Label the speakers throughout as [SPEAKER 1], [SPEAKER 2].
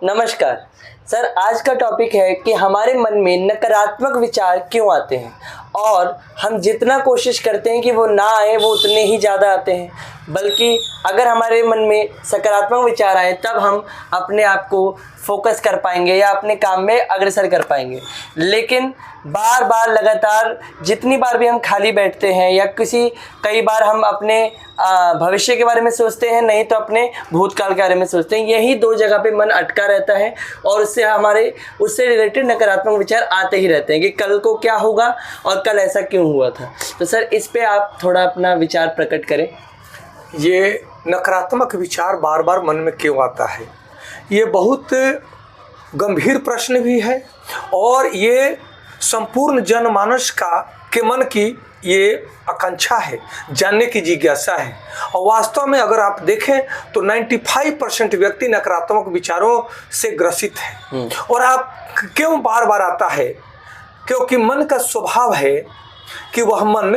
[SPEAKER 1] नमस्कार सर, आज का टॉपिक है कि हमारे मन में नकारात्मक विचार क्यों आते हैं और हम जितना कोशिश करते हैं कि वो ना आए वो उतने ही ज़्यादा आते हैं, बल्कि अगर हमारे मन में सकारात्मक विचार आए तब हम अपने आप को फोकस कर पाएंगे या अपने काम में अग्रसर कर पाएंगे। लेकिन बार बार लगातार जितनी बार भी हम खाली बैठते हैं या कई बार हम अपने भविष्य के बारे में सोचते हैं, नहीं तो अपने भूतकाल के बारे में सोचते हैं, यही दो जगह पे मन अटका रहता है और उससे रिलेटेड नकारात्मक विचार आते ही रहते हैं कि कल को क्या होगा और कल ऐसा क्यों हुआ था। तो सर, इस पे आप थोड़ा अपना विचार प्रकट करें।
[SPEAKER 2] ये नकारात्मक विचार बार बार मन में क्यों आता है, ये बहुत गंभीर प्रश्न भी है और ये संपूर्ण जनमानस के मन की ये आकांक्षा है, जानने की जिज्ञासा है। और वास्तव में अगर आप देखें तो 95% व्यक्ति नकारात्मक विचारों से ग्रसित है। और आप क्यों बार बार आता है? क्योंकि मन का स्वभाव है कि वह मन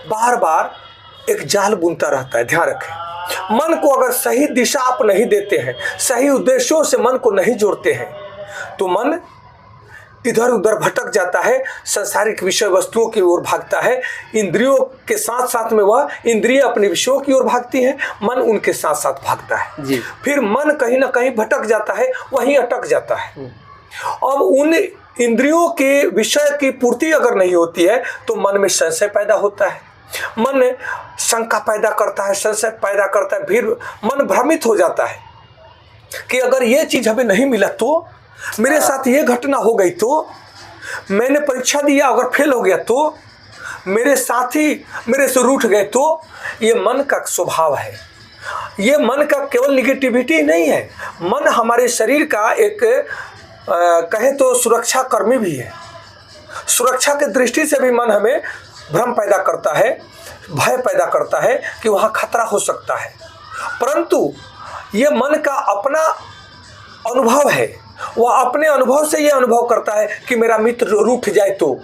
[SPEAKER 2] बार बार एक जाल बुनता रहता है। ध्यान रखें, मन को अगर सही दिशा आप नहीं देते हैं, सही उद्देश्यों से मन को नहीं जोड़ते हैं, तो मन इधर उधर भटक जाता है, सांसारिक विषय वस्तुओं की ओर भागता है। इंद्रियों के साथ साथ में वह इंद्रिय अपने विषयों की ओर भागती है, मन उनके साथ साथ भागता है जी। फिर मन कहीं ना कहीं भटक जाता है, वहीं अटक जाता है। अब उन इंद्रियों के विषय की पूर्ति अगर नहीं होती है तो मन में संशय पैदा होता है, मन शंका पैदा करता है, संशय पैदा करता है। फिर मन भ्रमित हो जाता है कि अगर ये चीज हमें नहीं मिला तो, मेरे साथ ये घटना हो गई तो, मैंने परीक्षा दिया अगर फेल हो गया तो, मेरे साथी मेरे से रूठ गए तो। ये मन का स्वभाव है। ये मन का केवल निगेटिविटी नहीं है, मन हमारे शरीर का एक कहें तो सुरक्षा कर्मी भी है। सुरक्षा की दृष्टि से भी मन हमें भ्रम पैदा करता है, भय पैदा करता है कि वहाँ खतरा हो सकता है। परंतु ये मन का अपना अनुभव है, वह अपने अनुभव से ये अनुभव करता है कि मेरा मित्र रूठ जाए तो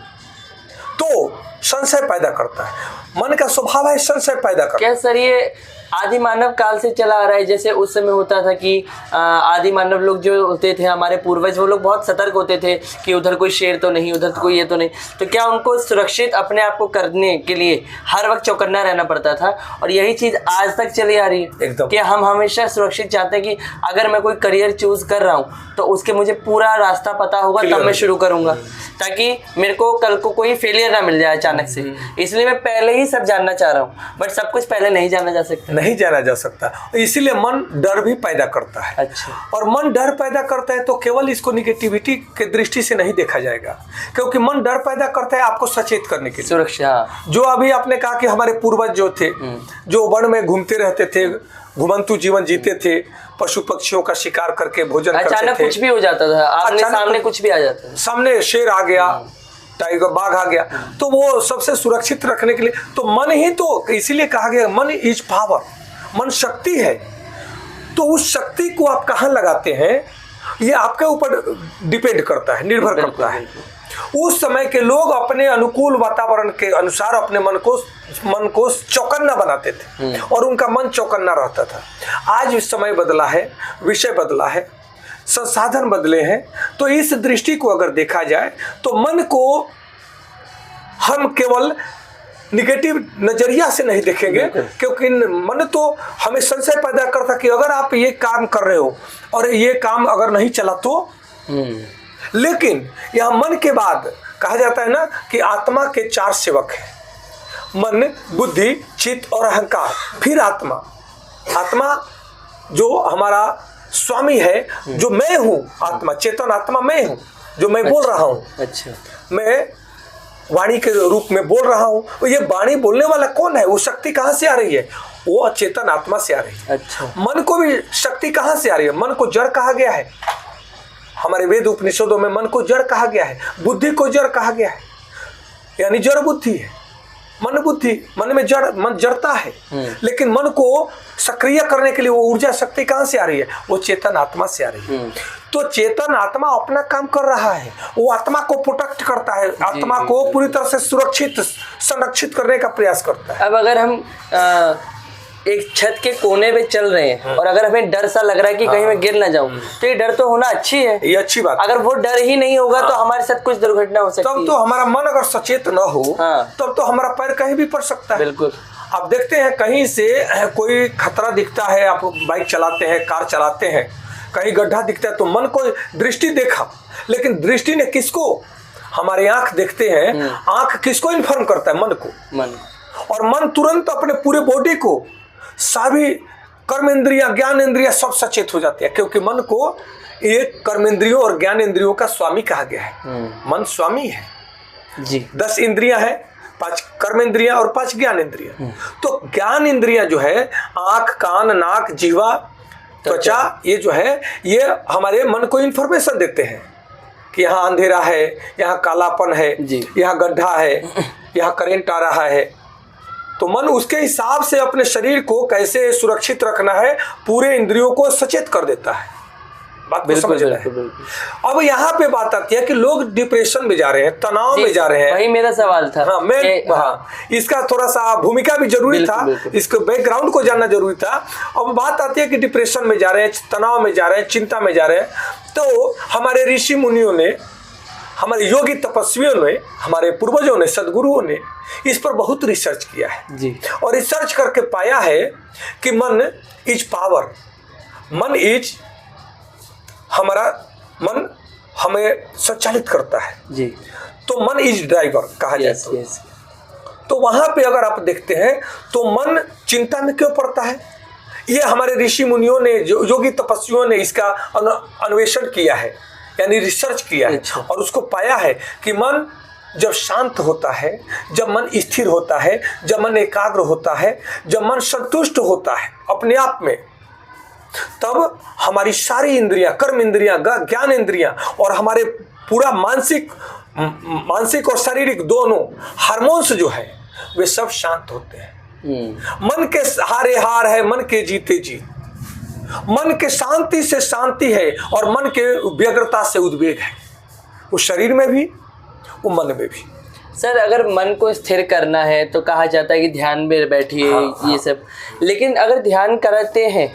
[SPEAKER 2] संशय पैदा करता है। मन का स्वभाव है संशय पैदा करना।
[SPEAKER 1] क्या सर ये आदि मानव काल से चला आ रहा है? जैसे उस समय होता था कि आदि मानव लोग जो होते थे, हमारे पूर्वज, वो लोग बहुत सतर्क होते थे कि उधर कोई शेर तो नहीं, उधर कोई ये तो नहीं। तो क्या उनको सुरक्षित अपने आप को करने के लिए हर वक्त चौकन्ना रहना पड़ता था? और यही चीज़ आज तक चली आ रही है कि हम हमेशा सुरक्षित चाहते हैं कि अगर मैं कोई करियर चूज कर रहा हूँ तो उसके मुझे पूरा रास्ता पता होगा तब मैं शुरू करूँगा, ताकि मेरे को कल को कोई फेलियर ना मिल जाए अचानक से। इसलिए मैं पहले ही सब जानना चाह रहा हूँ, बट सब कुछ पहले नहीं जाना जा सकता,
[SPEAKER 2] नहीं जाना जा सकता। इसीलिए मन डर भी पैदा करता है।
[SPEAKER 1] अच्छा।
[SPEAKER 2] और मन डर पैदा करता है तो केवल इसको निगेटिविटी के दृष्टि से नहीं देखा जाएगा, क्योंकि मन डर पैदा करता है आपको सचेत करने के लिए,
[SPEAKER 1] सुरक्षा।
[SPEAKER 2] जो अभी आपने कहा कि हमारे पूर्वज जो थे, जो वन में घूमते रहते थे, घुमंतु जीवन जीते थे, पशु पक्षियों का शिकार करके भोजन करते थे।
[SPEAKER 1] अचानक कुछ भी हो जाता था, आपने सामने कुछ भी आ जाता था,
[SPEAKER 2] सामने शेर आ गया, टाइगर बाघ आ गया, तो वो सबसे सुरक्षित रखने के लिए तो मन ही तो, इसीलिए कहा गया मन इज पावर, मन शक्ति है। तो उस शक्ति को आप कहाँ लगाते हैं ये आपके ऊपर डिपेंड करता है, निर्भर करता है। उस समय के लोग अपने अनुकूल वातावरण के अनुसार अपने मन को चौकन्ना बनाते थे और उनका मन चौकन्ना रहता था। आज समय बदला है, विषय बदला है, संसाधन बदले हैं, तो इस दृष्टि को अगर देखा जाए तो मन को हम केवल निगेटिव नजरिया से नहीं देखेंगे, क्योंकि मन तो हमें संशय पैदा करता कि अगर आप ये काम कर रहे हो और ये काम अगर नहीं चला तो। लेकिन यह मन के बाद कहा जाता है ना कि आत्मा के 4 सेवक हैं, मन, बुद्धि, चित्त और अहंकार। फिर आत्मा, आत्मा जो हमारा स्वामी है, जो मैं हूँ, आत्मा, चेतन आत्मा मैं हूँ, जो मैं बोल रहा हूँ।
[SPEAKER 1] अच्छा।
[SPEAKER 2] मैं वाणी के रूप में बोल रहा हूँ। तो ये वाणी बोलने वाला कौन है? वो शक्ति कहाँ से आ रही है? वो अचेतन आत्मा से आ रही है।
[SPEAKER 1] अच्छा।
[SPEAKER 2] मन को भी शक्ति कहाँ से आ रही है? मन को जड़ कहा गया है, हमारे वेद उपनिषदों में मन को जड़ कहा गया है, बुद्धि को जड़ कहा गया है, यानी जड़ बुद्धि है। मन बुद्धि, मन में जड़, मन जड़ता है, लेकिन मन को सक्रिय करने के लिए वो ऊर्जा शक्ति कहाँ से आ रही है? वो चेतन आत्मा से आ रही है। तो चेतन आत्मा अपना काम कर रहा है, वो आत्मा को प्रोटेक्ट करता है, आत्मा को पूरी तरह से सुरक्षित, संरक्षित करने का प्रयास करता है।
[SPEAKER 1] अब अगर हम एक छत के कोने पे चल रहे हैं और अगर हमें डर सा लग रहा है कि कहीं मैं गिर ना जाऊं, तो ये डर तो होना अच्छी है,
[SPEAKER 2] ये अच्छी बात।
[SPEAKER 1] अगर वो डर ही नहीं होगा तो हमारे साथ कुछ दुर्घटना हो सकती है।
[SPEAKER 2] तब तो हमारा मन अगर सचेत न हो तब तो हमारा पैर कहीं भी पड़ सकता है।
[SPEAKER 1] बिल्कुल।
[SPEAKER 2] आप देखते हैं कहीं से कोई खतरा दिखता है, आप बाइक चलाते हैं, कार चलाते हैं, कहीं गड्ढा दिखता है तो मन को दृष्टि देखा, लेकिन दृष्टि ने किसको, हमारे आंख देखते हैं, आंख किसको इन्फॉर्म करता है, मन को। मन, और मन तुरंत अपने पूरे बॉडी को, सभी कर्म इंद्रिया, ज्ञान इंद्रिया सब सचेत हो जाते हैं, क्योंकि मन को ये कर्म इंद्रियों और ज्ञान इंद्रियों का स्वामी कहा गया है। मन स्वामी है जी। 10 इंद्रियां हैं, 5 कर्म इंद्रियां और 5 ज्ञान इंद्रियां। तो ज्ञान इंद्रियां जो है आंख, कान, नाक, जीवा, त्वचा, ये जो है ये हमारे मन को इंफॉर्मेशन देते हैं कि यहाँ अंधेरा है, यहाँ कालापन है, यहाँ गड्ढा है, यहाँ करंट आ रहा है। तो मन उसके हिसाब से अपने शरीर को कैसे सुरक्षित रखना है पूरे इंद्रियों को सचेत कर देता है। बात को समझ रहे हैं। अब यहाँ पे बात आती है कि लोग डिप्रेशन में जा रहे हैं, तनाव में जा रहे हैं।
[SPEAKER 1] वही मेरा सवाल था।
[SPEAKER 2] इसका थोड़ा सा भूमिका भी जरूरी था, इसको बैकग्राउंड को जानना जरूरी था। अब बात आती है कि डिप्रेशन में जा रहे हैं, तनाव में जा रहे हैं, चिंता में जा रहे हैं। तो हमारे ऋषि मुनियों ने, हमारे योगी तपस्वियों ने, हमारे पूर्वजों ने, सदगुरुओं ने इस पर बहुत रिसर्च किया है जी। और रिसर्च करके पाया है कि मन इज पावर, मन इज, हमारा मन हमें संचालित करता है जी। तो मन इज ड्राइवर कहा जाए तो वहां पे अगर आप देखते हैं तो मन चिंता में क्यों पड़ता है, ये हमारे ऋषि मुनियों ने, योगी तपस्वियों ने इसका अन्वेषण किया है, यानी रिसर्च किया है। और उसको पाया है कि मन जब शांत होता है, जब मन स्थिर होता है, जब मन एकाग्र होता है, जब मन संतुष्ट होता है अपने आप में, तब हमारी सारी इंद्रियां, कर्म इंद्रियां, ज्ञान इंद्रियां और हमारे पूरा मानसिक और शारीरिक दोनों हार्मोन्स जो है वे सब शांत होते हैं। मन के हारे हार है, मन के जीते जीत। मन के शांति से शांति है और मन के व्यग्रता से उद्वेग है, वो शरीर में भी, वो मन में भी।
[SPEAKER 1] सर अगर मन को स्थिर करना है तो कहा जाता है कि ध्यान में बैठिए, ये सब, लेकिन अगर ध्यान करते हैं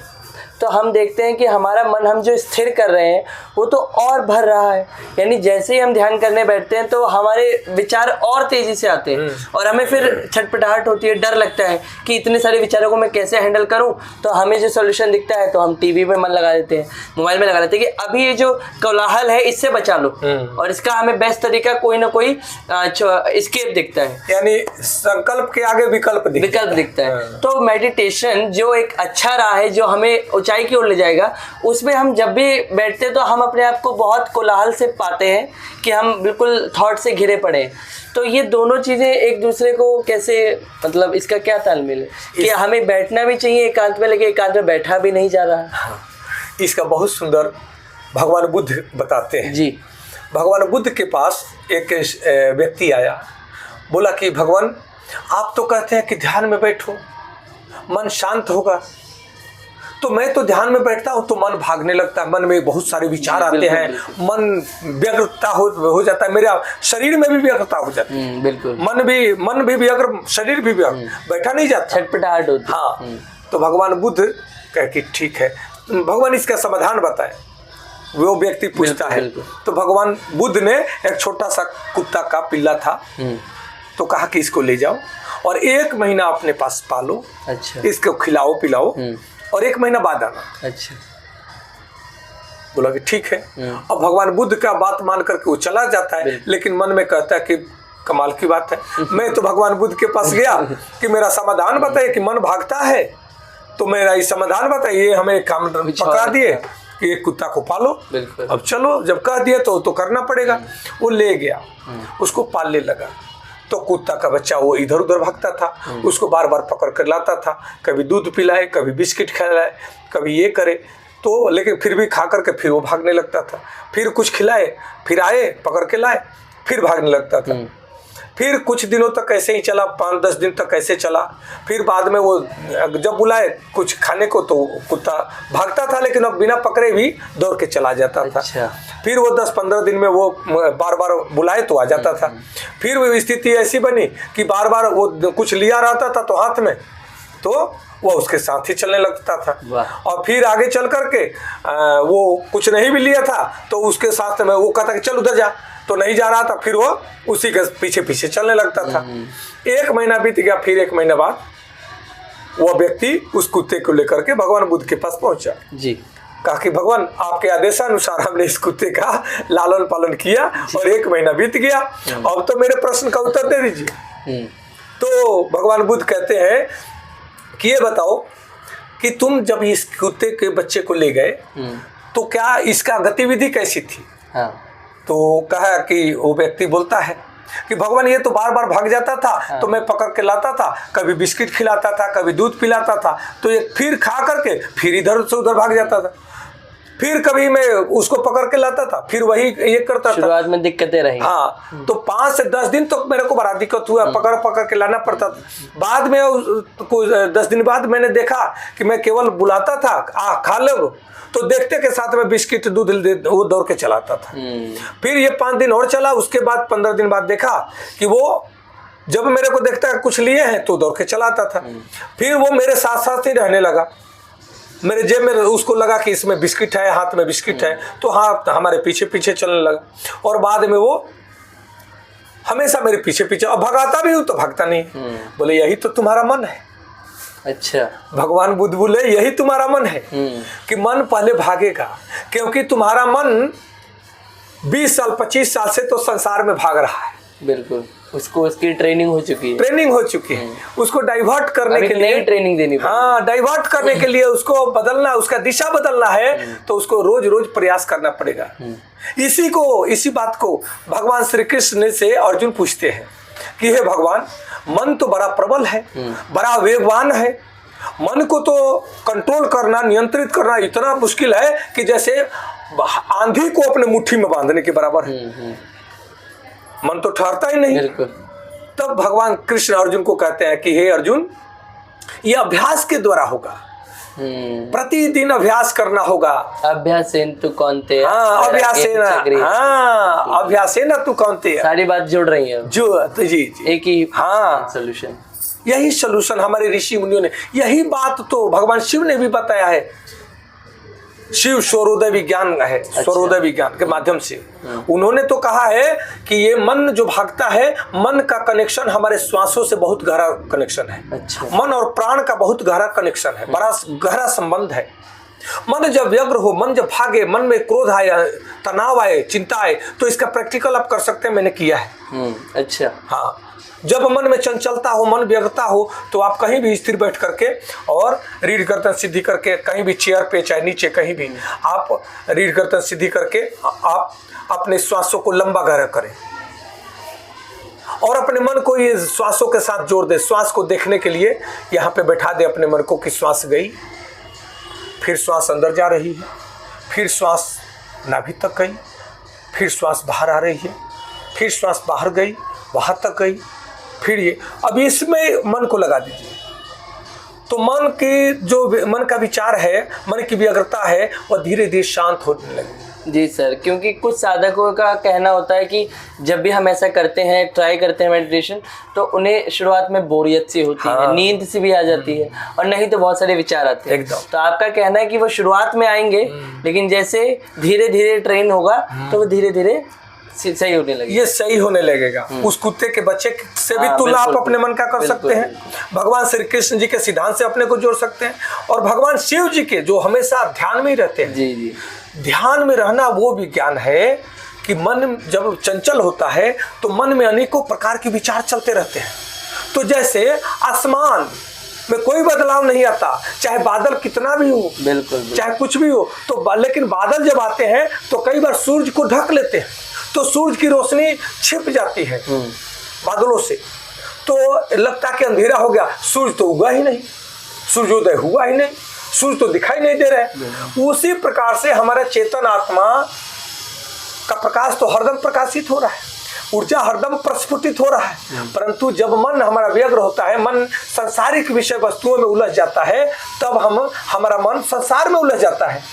[SPEAKER 1] तो हम देखते हैं कि हमारा मन, हम जो स्थिर कर रहे हैं वो तो और भर रहा है। यानी जैसे ही हम ध्यान करने बैठते हैं तो हमारे विचार और तेजी से आते हैं और हमें फिर छटपटाहट होती है, डर लगता है कि इतने सारे विचारों को मैं कैसे हैंडल करूं। तो हमें जो सोल्यूशन दिखता है तो हम टीवी में मन लगा देते हैं, मोबाइल में लगा देते हैं कि अभी ये जो कोलाहल है इससे बचा लो, और इसका हमें बेस्ट तरीका कोई ना कोई एस्केप दिखता है,
[SPEAKER 2] यानी संकल्प के आगे विकल्प
[SPEAKER 1] दिखता है। तो मेडिटेशन जो एक अच्छा राह है जो हमें ऊंचाई की ओर ले जाएगा, उसमें हम जब भी बैठते हैं तो हम अपने आप को बहुत कोलाहल से पाते हैं कि हम बिल्कुल थॉट से घिरे पड़े हैं। तो ये दोनों चीज़ें एक दूसरे को कैसे, मतलब इसका क्या तालमेल है कि हमें बैठना भी चाहिए एकांत में, लेकिन एकांत में बैठा भी नहीं जा रहा।
[SPEAKER 2] इसका बहुत सुंदर भगवान बुद्ध बताते हैं जी। भगवान बुद्ध के पास एक व्यक्ति आया, बोला कि भगवान आप तो कहते हैं कि ध्यान में बैठो मन शांत होगा, तो मैं तो ध्यान में बैठता हूँ तो मन भागने लगता है, मन में बहुत सारे विचार आते हैं, मन व्यग्रता हो जाता है, मेरा शरीर में भी व्यग्रता हो जाती है, बिल्कुल मन भी व्यग्र, शरीर भी व्यग्र, बैठा नहीं जाता,
[SPEAKER 1] छटपटाहट होती।
[SPEAKER 2] हाँ, तो भगवान बुद्ध कह कि ठीक है, भगवान इसका समाधान बताए। वो व्यक्ति पूछता है तो भगवान बुद्ध ने एक छोटा सा कुत्ता का पिल्ला था, तो कहा कि इसको ले जाओ और 1 महीना अपने पास पालो, अच्छा, इसको खिलाओ पिलाओ और 1 महीना बाद आना। अच्छा, बोला कि ठीक है। अब भगवान बुद्ध का बात मान करके वो चला जाता है, लेकिन मन में कहता है कि कमाल की बात है, मैं तो भगवान बुद्ध के पास गया कि मेरा समाधान बताइए, कि मन भागता है तो मेरा ये समाधान बताइए, ये हमें काम पकड़ा दिए कि एक कुत्ता को पालो, अब चलो जब कह दिए तो करना पड़ेगा। वो ले गया, उसको पालने लगा, तो कुत्ता का बच्चा वो इधर उधर भागता था, उसको बार बार पकड़ कर लाता था, कभी दूध पिलाए, कभी बिस्किट खिलाए, कभी ये करे, तो लेकिन फिर भी खा करके फिर वो भागने लगता था, फिर कुछ खिलाए, फिर आए पकड़ के लाए, फिर भागने लगता था। फिर कुछ दिनों तक ऐसे ही चला, 5-10 दिन तक ऐसे चला। फिर बाद में वो जब बुलाए कुछ खाने को तो कुत्ता भागता था, लेकिन अब बिना पकड़े भी दौड़ के चला जाता था। अच्छा। फिर वो 10-15 दिन में वो बार बार बुलाए तो आ जाता था। फिर वो स्थिति ऐसी बनी कि बार बार वो कुछ लिया रहता था तो हाथ में तो वह उसके साथ ही चलने लगता था।
[SPEAKER 1] वाह।
[SPEAKER 2] और फिर आगे चल करके वो कुछ नहीं भी लिया था तो उसके साथ में वो कहता कि चल उधर जा, तो नहीं जा रहा था, फिर वो उसी के पीछे पीछे चलने लगता था। 1 महीना बीत गया, फिर 1 महीने बाद वह व्यक्ति उस कुत्ते को लेकर के भगवान बुद्ध के पास पहुंचा
[SPEAKER 1] जी।
[SPEAKER 2] कहा कि भगवान आपके आदेशानुसार हमने इस कुत्ते का लालन पालन किया और 1 महीना बीत गया, अब तो मेरे प्रश्न का उत्तर दे दीजिए। तो भगवान बुद्ध कहते हैं कि ये बताओ कि तुम जब इस कुत्ते के बच्चे को ले गए तो क्या इसका गतिविधि कैसी थी?
[SPEAKER 1] हाँ।
[SPEAKER 2] तो कहा कि वो व्यक्ति बोलता है कि भगवान ये तो बार बार भाग जाता था। हाँ। तो मैं पकड़ के लाता था, कभी बिस्किट खिलाता था, कभी दूध पिलाता था, तो ये फिर खा करके फिर इधर से उधर भाग जाता था, फिर कभी मैं उसको पकड़ के लाता था, फिर वही ये करता था।
[SPEAKER 1] शुरुआत में दिक्कतें रही।
[SPEAKER 2] हाँ, तो 5 से 10 दिन तो मेरे को बड़ा दिक्कत हुआ, पकड़ पकड़ के लाना पड़ता था। बाद में कुछ 10 दिन बाद मैंने देखा कि मैं केवल बुलाता था, खा लो, तो देखते के साथ में बिस्किट दूध वो दौड़ के चलाता था। फिर ये 5 दिन और चला, उसके बाद 15 दिन बाद देखा कि वो जब मेरे को देखता है कुछ लिए हैं तो दौड़ के चलाता था। फिर वो मेरे साथ साथ ही रहने लगा, मेरे जेब में उसको लगा कि इसमें बिस्किट है, हाथ में बिस्किट है, तो हाँ हमारे पीछे पीछे चलने लगा। और बाद में वो हमेशा मेरे पीछे पीछे, और भगाता भी हूँ तो भागता नहीं। बोले यही तो तुम्हारा मन है।
[SPEAKER 1] अच्छा।
[SPEAKER 2] भगवान बुद्ध बोले यही तुम्हारा मन है कि मन पहले भागेगा, क्योंकि तुम्हारा मन 20 साल 25 साल से तो संसार में भाग रहा है।
[SPEAKER 1] बिल्कुल, उसको उसकी ट्रेनिंग हो चुकी है, उसको डाइवर्ट करने के लिए ट्रेनिंग देनी पड़ेगी।
[SPEAKER 2] हाँ, डाइवर्ट करने के लिए उसको बदलना, उसका दिशा बदलना है, तो उसको रोज रोज प्रयास करना पड़ेगा। इसी बात को भगवान श्री कृष्ण से अर्जुन पूछते हैं कि हे भगवान, मन तो बड़ा प्रबल है, बड़ा वेगवान है, मन को तो कंट्रोल करना, नियंत्रित करना इतना मुश्किल है कि जैसे आंधी को अपने मुट्ठी में बांधने के बराबर है। मन तो ठहरता ही नहीं। तब भगवान कृष्ण अर्जुन को कहते हैं कि हे अर्जुन, ये अभ्यास के द्वारा होगा, प्रतिदिन अभ्यास करना होगा।
[SPEAKER 1] अभ्यासेन तु कौन्तेय।
[SPEAKER 2] हाँ, अभ्यासेन तु कौन्तेय।
[SPEAKER 1] सारी बात जुड़ रही है
[SPEAKER 2] जी,
[SPEAKER 1] एक ही।
[SPEAKER 2] हाँ,
[SPEAKER 1] सोल्यूशन,
[SPEAKER 2] यही सोल्यूशन हमारे ऋषि मुनियों ने, यही बात तो भगवान शिव ने भी बताया है। शिव स्वरोदय विज्ञान है। अच्छा। स्वरोदय विज्ञान के माध्यम से उन्होंने तो कहा है कि ये मन जो भागता है, मन का कनेक्शन हमारे श्वासों से बहुत गहरा कनेक्शन है।
[SPEAKER 1] अच्छा।
[SPEAKER 2] मन और प्राण का बहुत गहरा कनेक्शन है, बड़ा गहरा संबंध है। मन जब व्यग्र हो, मन जब भागे, मन में क्रोध आए, तनाव आए, चिंता आए, तो इसका प्रैक्टिकल आप कर सकते हैं, मैंने किया है।
[SPEAKER 1] अच्छा।
[SPEAKER 2] हाँ, जब मन में चंचलता हो, मन व्यग्रता हो, तो आप कहीं भी स्थिर बैठ करके और रीढ़ गर्दन सीधी करके, कहीं भी चेयर पे चाहे नीचे कहीं भी आप रीढ़ गर्दन सीधी करके आप अपने श्वासों को लंबा गहरा करें और अपने मन को ये श्वासों के साथ जोड़ दे। श्वास को देखने के लिए यहाँ पे बैठा दे अपने मन को कि श्वास गई, फिर श्वास अंदर जा रही है, फिर श्वास नाभि तक गई, फिर श्वास बाहर आ रही है, फिर श्वास बाहर गई, बाहर तक गई, फिर ये। अब इसमें मन को लगा दीजिए, तो मन का विचार है, मन की व्यग्रता है, वह धीरे धीरे शांत होने लगे।
[SPEAKER 1] जी सर, क्योंकि कुछ साधकों का कहना होता है कि जब भी हम ऐसा करते हैं, ट्राई करते हैं मेडिटेशन, तो उन्हें शुरुआत में बोरियत सी होती है, नींद सी भी आ जाती है, और नहीं तो बहुत सारे विचार आते हैं। तो आपका कहना है कि वो शुरुआत में आएंगे, लेकिन जैसे धीरे धीरे ट्रेन होगा तो वो धीरे धीरे सही होने लगेगा।
[SPEAKER 2] ये सही होने लगेगा। उस कुत्ते के बच्चे से भी तुलना आप अपने मन का कर सकते हैं, भगवान श्री कृष्ण जी के सिद्धांत से अपने को जोड़ सकते हैं, और भगवान शिव जी के जो हमेशा ध्यान में ही रहते हैं।
[SPEAKER 1] जी जी।
[SPEAKER 2] ध्यान में रहना वो विज्ञान है कि मन जब चंचल होता है तो मन में अनेकों प्रकार के विचार चलते रहते हैं। तो जैसे आसमान में कोई बदलाव नहीं आता, चाहे बादल कितना भी हो, बिल्कुल। चाहे कुछ भी हो, तो लेकिन बादल जब आते हैं तो कई बार सूरज को ढक लेते हैं, तो सूरज की रोशनी छिप जाती है बादलों से, तो लगता कि अंधेरा हो गया, सूरज तो उगा ही नहीं, सूर्योदय हुआ ही नहीं, सूरज तो दिखाई नहीं दे रहा है। उसी प्रकार से हमारा चेतन आत्मा का प्रकाश तो हरदम प्रकाशित हो रहा है, ऊर्जा हरदम प्रस्फुटित हो रहा है, परंतु जब मन हमारा व्यग्र होता है, मन सांसारिक विषय वस्तुओं में उलझ जाता है, तब हमारा मन संसार में उलझ जाता है,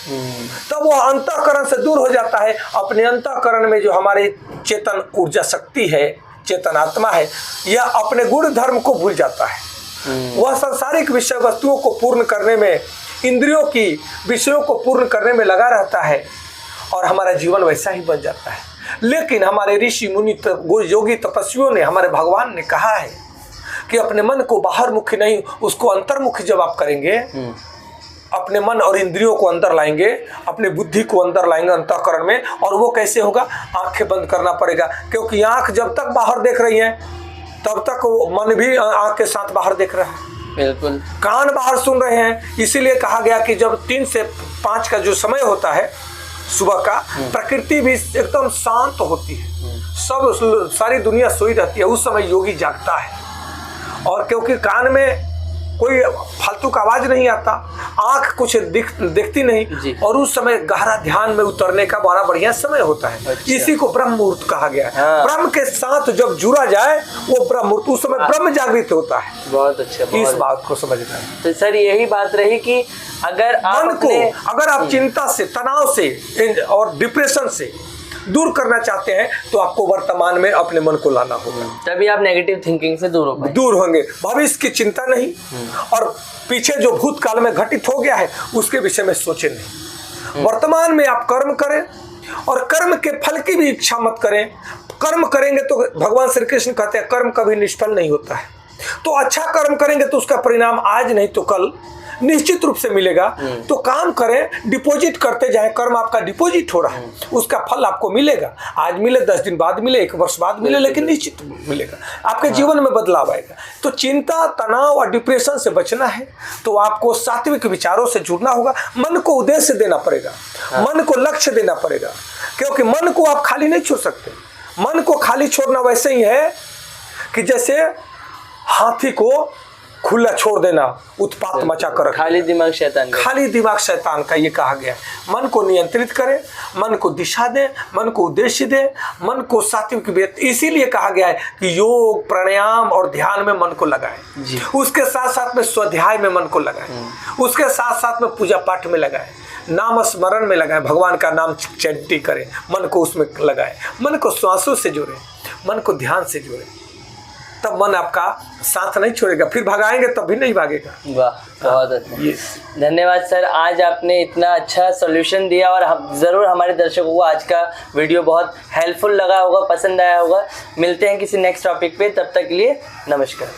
[SPEAKER 2] तब वो अंतःकरण से दूर हो जाता है। अपने अंतःकरण में जो हमारे चेतन ऊर्जा शक्ति है, चेतन आत्मा है, यह अपने गुण धर्म को भूल जाता है, वह सांसारिक विषय वस्तुओं को पूर्ण करने में, इंद्रियों की विषयों को पूर्ण करने में लगा रहता है और हमारा जीवन वैसा ही बन जाता है। लेकिन हमारे ऋषि मुनि योगी तपस्वियों ने, हमारे भगवान ने कहा है कि अपने मन को बाहर मुखी नहीं, उसको अंतर्मुखी जब आप करेंगे, अपने मन और इंद्रियों को अंदर लाएंगे, अपने बुद्धि को अंदर लाएंगे अंतःकरण में, और वो कैसे होगा? आंखें बंद करना पड़ेगा, क्योंकि आंख जब तक बाहर देख रही है तब तक वो मन भी आंख के साथ बाहर देख रहा है।
[SPEAKER 1] बिल्कुल।
[SPEAKER 2] कान बाहर सुन रहे हैं, इसीलिए कहा गया कि जब 3 से 5 का जो समय होता है सुबह का, प्रकृति भी एकदम शांत होती है, सब सारी दुनिया सोई रहती है, उस समय योगी जागता है। और क्योंकि कान में कोई फालतू का आवाज नहीं आता, आंख कुछ देखती नहीं, और उस समय गहरा ध्यान में उतरने का बड़ा बढ़िया समय होता है। अच्छा। इसी को ब्रह्म मुहूर्त कहा गया है। हाँ। ब्रह्म के साथ जब जुड़ा जाए वो ब्रह्म मुहूर्त, उस समय ब्रह्म जागृत होता है।
[SPEAKER 1] बहुत अच्छा।
[SPEAKER 2] इस बात को समझना है।
[SPEAKER 1] तो सर यही बात रही कि अगर
[SPEAKER 2] आप चिंता से, तनाव से और डिप्रेशन से दूर करना चाहते हैं तो आपको वर्तमान में अपने मन को लाना होगा,
[SPEAKER 1] तभी आप नेगेटिव थिंकिंग से दूर
[SPEAKER 2] होंगे। भविष्य की चिंता नहीं, और पीछे जो भूतकाल में घटित हो गया है उसके विषय में सोचे नहीं। वर्तमान में आप कर्म करें, और कर्म के फल की भी इच्छा मत करें। कर्म करेंगे तो भगवान श्री कृष्ण कहते हैं कर्म कभी निष्फल नहीं होता है। तो अच्छा कर्म करेंगे तो उसका परिणाम आज नहीं तो कल निश्चित रूप से मिलेगा। तो काम करें, डिपॉजिट करते जाएं, कर्म आपका डिपॉजिट हो रहा है, उसका फल आपको मिलेगा। आज मिले, 10 दिन बाद मिले, 1 वर्ष बाद मिले, लेकिन निश्चित मिलेगा, आपके जीवन में बदलाव आएगा। तो चिंता, तनाव और डिप्रेशन से बचना है तो आपको सात्विक विचारों से जुड़ना होगा। मन को उद्देश्य देना पड़ेगा, मन को लक्ष्य देना पड़ेगा, क्योंकि मन को आप खाली नहीं छोड़ सकते। मन को खाली छोड़ना वैसे ही है कि जैसे हाथी को खुला छोड़ देना, उत्पात मचा कर,
[SPEAKER 1] खाली दिमाग शैतान
[SPEAKER 2] का ये कहा गया है। मन को नियंत्रित करें, मन को दिशा दें, मन को उद्देश्य दें, मन को सात्विक, इसीलिए कहा गया है कि योग, प्राणायाम और ध्यान में मन को लगाएं। उसके साथ साथ में स्वाध्याय में मन को लगाएं, उसके साथ साथ में पूजा पाठ में लगाएं, नाम स्मरण में लगाएं, भगवान का नाम चैंटिंग करें, मन को उसमें लगाएं, मन को श्वासों से जोड़ें, मन को ध्यान से जोड़ें, तब मन आपका साथ नहीं छोड़ेगा। फिर भगाएंगे तब भी नहीं भागेगा।
[SPEAKER 1] वाह, बहुत अच्छा। धन्यवाद सर, आज आपने इतना अच्छा सॉल्यूशन दिया, और ज़रूर हमारे दर्शकों को आज का वीडियो बहुत हेल्पफुल लगा होगा, पसंद आया होगा। मिलते हैं किसी नेक्स्ट टॉपिक पे, तब तक के लिए नमस्कार।